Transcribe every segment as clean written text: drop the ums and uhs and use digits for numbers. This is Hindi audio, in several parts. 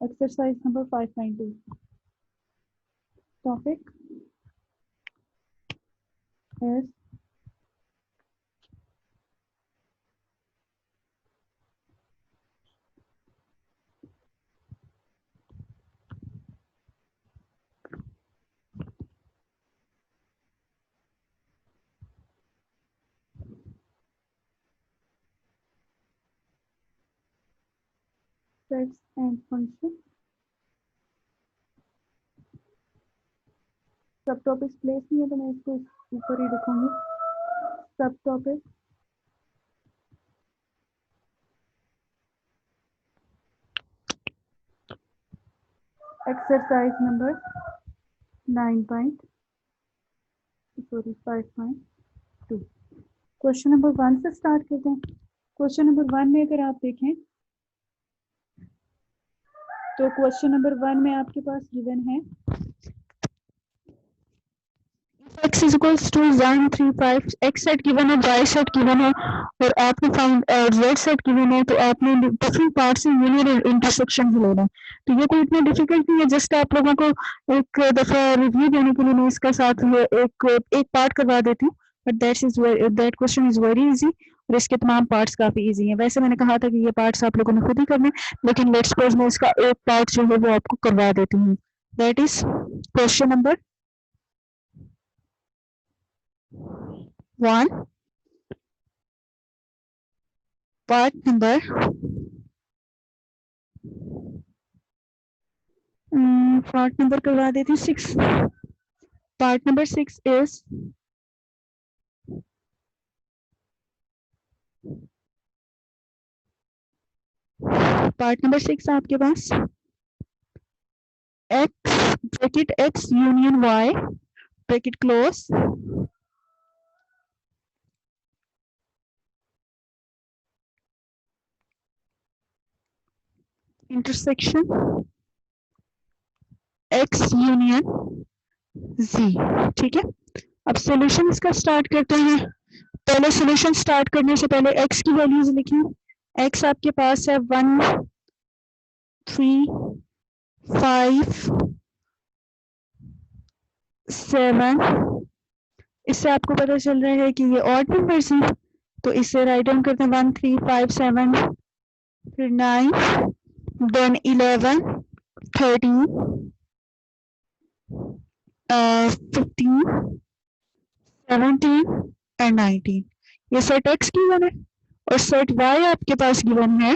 Exercise number 5.2. Topic is sets and function. सब टॉपिक्स प्लेस नहीं है तो मैं इसको ऊपर ही लिखूंगी. सब topic exercise number 5.2. Question number 1 से स्टार्ट करते हैं. क्वेश्चन नंबर 1 में अगर आप देखें तो क्वेश्चन नंबर 1 में आपके पास गिवन है x is equals to 1 3 5 x set given है, y सेट गिवन है और आपने फाइंड z सेट गिवन है. तो आपने डिफरेंट पार्ट से यूनियन और इंटरसेक्शन लेना है. तो ये कोई इतना डिफिकल्ट नहीं है. जस्ट आप लोगों को एक दफा रिव्यू देने के लिए मैं इसका साथ एक पार्ट करवा देती हूँ. But that question is very easy और इसके तमाम पार्ट्स काफी इजी हैं. वैसे मैंने कहा था कि ये पार्ट्स आप लोगों ने खुद ही करने, लेकिन लेट्स सपोज मैं इसका एक पार्ट जो है वो आपको करवा देती हूँ. That is question number 1, part number करवा देती हूँ 6. पार्ट नंबर 6 इज आपके पास x bracket x union y bracket close intersection x union z. ठीक है, अब सॉल्यूशन इसका स्टार्ट करते हैं. पहले सॉल्यूशन स्टार्ट करने से पहले x की वैल्यूज लिखिए. x आपके पास है 1 3 5 7. इससे आपको पता चल रहा है कि ये ऑड नंबर्स हैं, तो इसे राइट डाउन करते हैं 1 3 5 7 फिर 9 देन 11 13 15 17 एंड 19. ये सेट x गिवन है और सेट y आपके पास गिवन है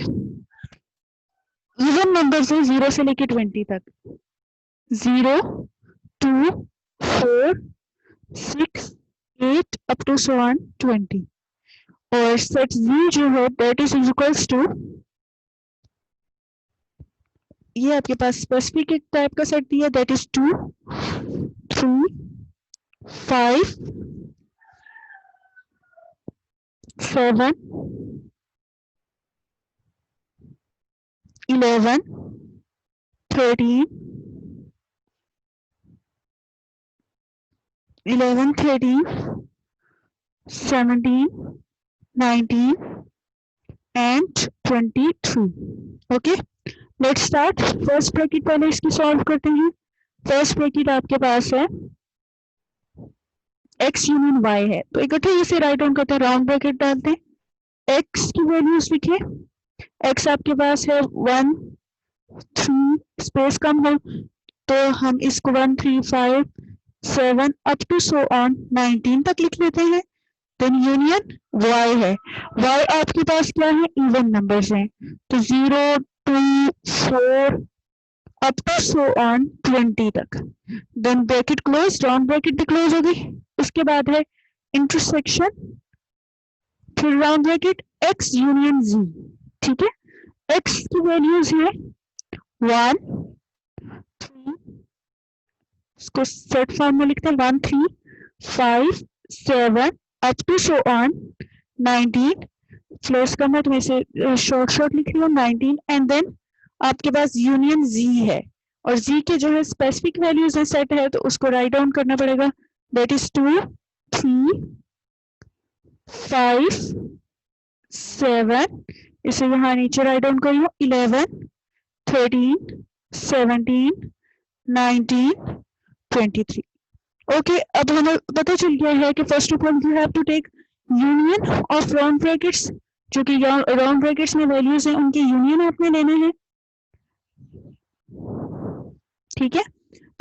इवन नंबर से 0 से लेके 20 तक. 0 2 4 6 8 अप टू सो ऑन 20. और सेट z जो है दैट इज इक्वल्स टू, ये आपके पास स्पेसिफिक एक टाइप का सेट दिया that is 2 3 5 7 11 13 17 19 and 23. Okay, let's start. First bracket पहले इसकी सॉल्व करते हैं. फर्स्ट ब्रैकेट आपके पास है x यूनियन y है, तो इकट्ठे इसे राइट डाउन करते हैं. राउंड ब्रैकेट डालते हैं. x की वैल्यूज लिखिए. x आपके पास है 1 3 स्पेस कम हो तो हम इसको 1 3 5 7 अप टू सो ऑन 19 तक लिख लेते हैं. देन यूनियन y है. y आपके पास क्या है, इवन नंबर्स हैं, तो 0 2 4 अप टू सो ऑन 20 तक. Then bracket close, round bracket भी क्लोज हो गई. उसके बाद है इंटरसेक्शन, फिर round bracket x union z. ठीक है, x की वैल्यूज है 1 3, इसको सेट फॉर्म में लिखते हैं 1 3 5 7 अप टू सो ऑन 19. फ्लोस का मैं तुम्हें इसे शॉर्ट लिख रही हूँ 19. एंड देन आपके पास यूनियन z है और z के जो है स्पेसिफिक वैल्यूज है सेट है, तो उसको राइट डाउन करना पड़ेगा. दैट इज 2 3 5 7, इसे यहाँ नीचे राइट डाउन करियो 11 13 17, 19, 23. ओके, अब हमें पता चल गया है कि first of all you have to take union of round brackets, जो कि राउंड ब्रैकेट्स में वैल्यूज हैं उनकी यूनियन आपने लेना है। ठीक है,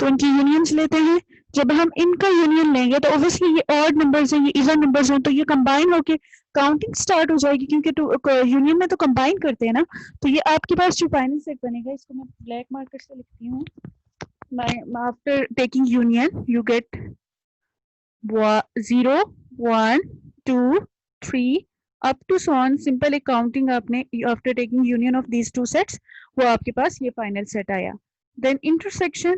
तो इनकी यूनियंस लेते हैं। जब हम इनका यूनियन लेंगे तो ऑब्वियसली ये ऑड नंबर्स हैं, ये इवन नंबर्स हैं, तो ये कंबाइन होके काउंटिंग स्टार्ट हो जाएगी, क्योंकि यूनियन में तो कंबाइन करते हैं ना। तो ये आपके पास जो फाइनल सेट बनेगा, इसको मैं ब्लैक मार्कर से लिखती हूँ। After taking union you get 0, 1, 2, 3 up to so on. Simple एक काउंटिंग आपने after taking union of these two sets, वो आपके पास ये फाइनल सेट आया। देन इंटरसेक्शन,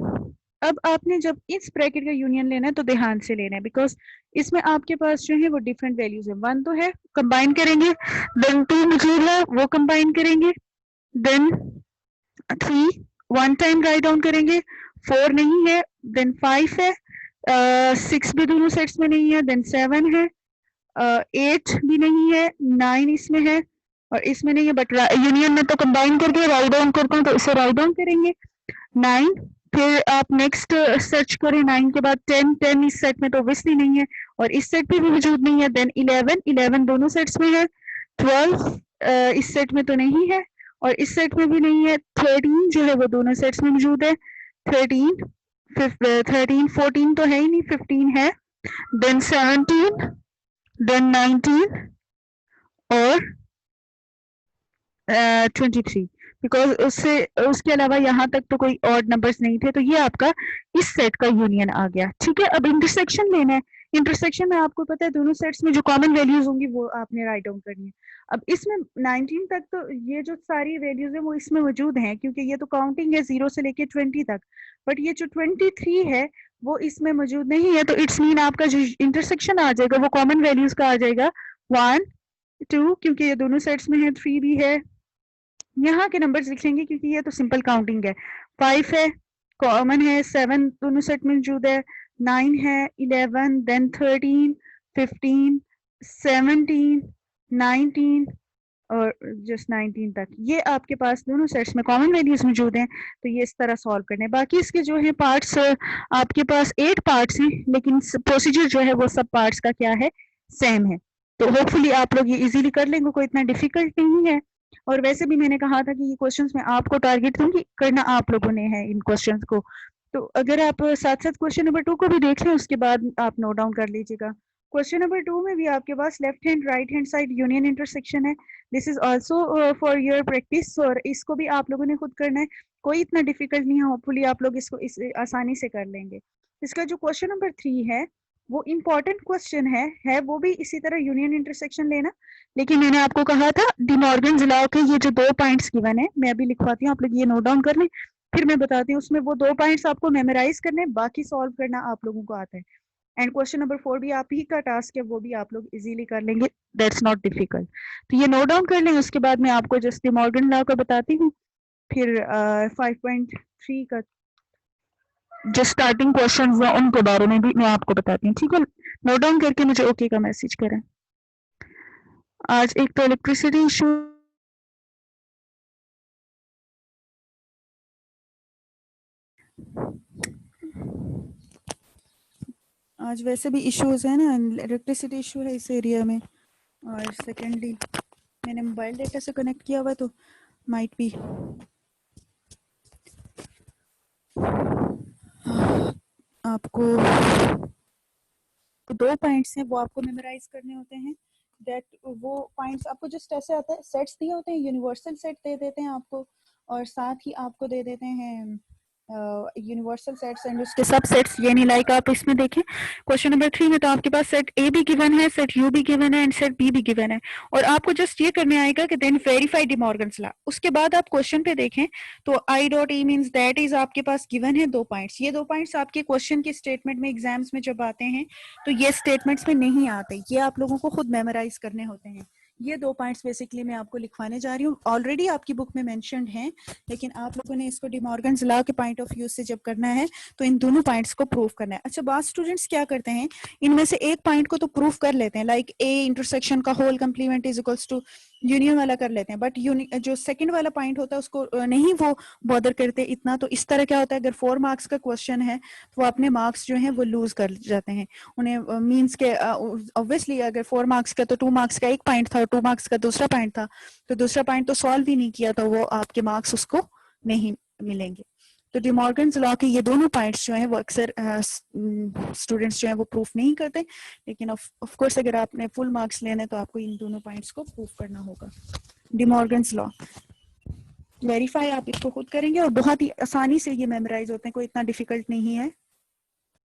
अब आपने जब इस ब्रैकेट का यूनियन लेना है तो ध्यान से लेना है, बिकॉज इसमें आपके पास जो है वो डिफरेंट वैल्यूज है। 1 तो है, कंबाइन करेंगे, देन 2 मौजूद है, वो कंबाइन करेंगे, then 3 one time write down करेंगे, 4 नहीं है, देन 5 है, 6 भी दोनों सेट्स में नहीं है, देन 7 है, 8 भी नहीं है, 9 इसमें है और इसमें नहीं है, बट यूनियन में तो कंबाइन करके राइट डाउन करते हैं, तो इसे राइट डाउन करेंगे 9। फिर आप नेक्स्ट सर्च करें 9 के बाद 10, 10 इस सेट में तो ऑब्वियसली नहीं है और इस सेट पे भी मौजूद नहीं है। देन 11, 11 दोनों सेट्स में है, 12 इस सेट में तो नहीं है और इस सेट में भी नहीं है, 13 जो है वो दोनों सेट्स में मौजूद है, 13, 14 तो है ही नहीं, 15 है, देन 17, देन 19 और 23, बिकॉज उसके अलावा यहाँ तक तो कोई ऑड नंबर्स नहीं थे, तो ये आपका इस सेट का यूनियन आ गया। ठीक है, अब इंटरसेक्शन लेना है। इंटरसेक्शन में आपको पता है दोनों सेट्स में जो कॉमन वैल्यूज होंगी वो आपने राइट डाउन करनी है। अब इसमें 19 तक तो ये जो सारी वैल्यूज है वो इसमें मौजूद हैं, क्योंकि ये तो काउंटिंग है 0 से लेके 20 तक, बट ये जो 23 है वो इसमें मौजूद नहीं है। तो इट्स मीन आपका जो इंटरसेक्शन आ जाएगा वो कॉमन वैल्यूज का आ जाएगा 1, 2, क्योंकि ये दोनों सेट्स में है, 3 भी है, यहाँ के नंबर्स लिख लेंगे क्योंकि ये तो सिंपल काउंटिंग है, 5 है, कॉमन है, 7 दोनों सेट में मौजूद है, 9 है, 11, देन 13, 15, 17, 19 और जस्ट 19 तक, ये आपके पास दोनों सेट्स में कॉमन वैल्यूज मौजूद हैं। तो ये इस तरह सॉल्व करने हैं। बाकी इसके जो है पार्ट्स, आपके पास 8 पार्ट्स हैं, लेकिन प्रोसीजर जो है वो सब पार्ट्स का क्या है, सेम है। तो होपफुली आप लोग ये इजीली कर लेंगे, कोई इतना डिफिकल्ट नहीं है। और वैसे भी मैंने कहा था कि ये क्वेश्चंस में आपको टारगेट दूंगी, करना आप लोगों ने है इन क्वेश्चंस को। तो अगर आप साथ साथ क्वेश्चन नंबर 2 को भी देख लें, उसके बाद आप नोट डाउन कर लीजिएगा। क्वेश्चन नंबर 2 में भी आपके पास left hand right hand side union intersection है। This is also for your practice, और इसको भी आप लोगों ने खुद करना है, कोई इतना डिफिकल्ट नहीं है। होपफुली आप लोग इसको आसानी से कर लेंगे। इसका जो क्वेश्चन नंबर 3 है वो इम्पोर्टेंट क्वेश्चन है वो भी इसी तरह यूनियन इंटरसेक्शन लेना। लेकिन मैंने आपको कहा था डी मॉर्गन लॉ के ये जो 2 पॉइंट्स गिवन है, मैं अभी लिखवाती हूँ, आप लोग ये नोट डाउन कर लें, फिर मैं बताती हूँ। उसमें वो 2 पॉइंट्स आपको मेमोराइज करने, बाकी सॉल्व करना आप लोगों को आता है। एंड क्वेश्चन नंबर 4 भी आप ही का टास्क है, वो भी आप लोग इजीली कर लेंगे, दैट्स नॉट डिफिकल्ट। तो ये नोट डाउन कर लें, उसके बाद मैं आपको जस्ट डी मॉर्गन लॉ का बताती हूँ, फिर 5.3 का जो स्टार्टिंग क्वेश्चंस हैं उनके बारे में भी मैं आपको बताती हूँ। ठीक है, नोट डाउन करके मुझे ओके का मैसेज करें। आज एक तो इलेक्ट्रिसिटी इशू, आज वैसे भी इश्यूज है ना, इलेक्ट्रिसिटी इशू है इस एरिया में, और सेकेंडली मैंने मोबाइल डेटा से कनेक्ट किया हुआ, तो माइट भी आपको 2 पॉइंट्स हैं वो आपको मेमोराइज करने होते हैं। दैट वो पॉइंट्स आपको जस्ट ऐसे आता है, सेट्स दिए होते हैं, यूनिवर्सल सेट दे देते हैं आपको, और साथ ही आपको दे देते हैं यूनिवर्सल सेट्स एंड उसके सब सेट्स। ये नहीं लाइक आप इसमें देखें क्वेश्चन नंबर 3 में तो आपके पास सेट ए भी गिवन है, सेट यू भी गिवन है एंड सेट बी भी गिवन है, और आपको जस्ट ये करने आएगा कि then verify De Morgan's law. उसके बाद आप क्वेश्चन पे देखें तो I dot E means that is आपके पास गिवन है 2 पॉइंट्स। ये 2 पॉइंट्स आपके क्वेश्चन के स्टेटमेंट में एग्जाम्स में जब आते हैं तो ये स्टेटमेंट्स में नहीं आते, ये आप लोगों को खुद मेमोराइज करने होते हैं। ये 2 पॉइंट्स बेसिकली मैं आपको लिखवाने जा रही हूँ, ऑलरेडी आपकी बुक में मेंशन्ड हैं, लेकिन आप लोगों ने इसको डी मॉर्गन्स लॉ के पॉइंट ऑफ व्यू से जब करना है तो इन दोनों पॉइंट्स को प्रूव करना है। अच्छा, बात स्टूडेंट्स क्या करते हैं, इनमें से एक पॉइंट को तो प्रूव कर लेते हैं, लाइक ए इंटरसेक्शन का whole complement is equals to union वाला कर लेते हैं, बट जो सेकंड वाला पॉइंट होता है उसको नहीं वो बॉदर करते इतना। तो इस तरह क्या होता है, अगर 4 मार्क्स का क्वेश्चन है तो वो अपने मार्क्स जो हैं वो लूज कर जाते हैं। उन्हें मींस के ऑब्वियसली अगर 4 मार्क्स का तो 2 मार्क्स का एक पॉइंट था और 2 मार्क्स का दूसरा पॉइंट था, तो दूसरा पॉइंट तो सॉल्व ही नहीं किया, तो वो आपके मार्क्स उसको नहीं मिलेंगे। तो डिमॉर्गन्स लॉ के ये दोनों पॉइंट्स जो हैं वो अक्सर स्टूडेंट्स जो हैं वो प्रूफ नहीं करते, लेकिन ऑफ कोर्स अगर आपने फुल मार्क्स लेने तो आपको इन दोनों पॉइंट्स को प्रूफ करना होगा। डिमॉर्गन्स लॉ वेरीफाई आप इसको खुद करेंगे और बहुत ही आसानी से ये मेमोराइज होते हैं, कोई इतना डिफिकल्ट नहीं है।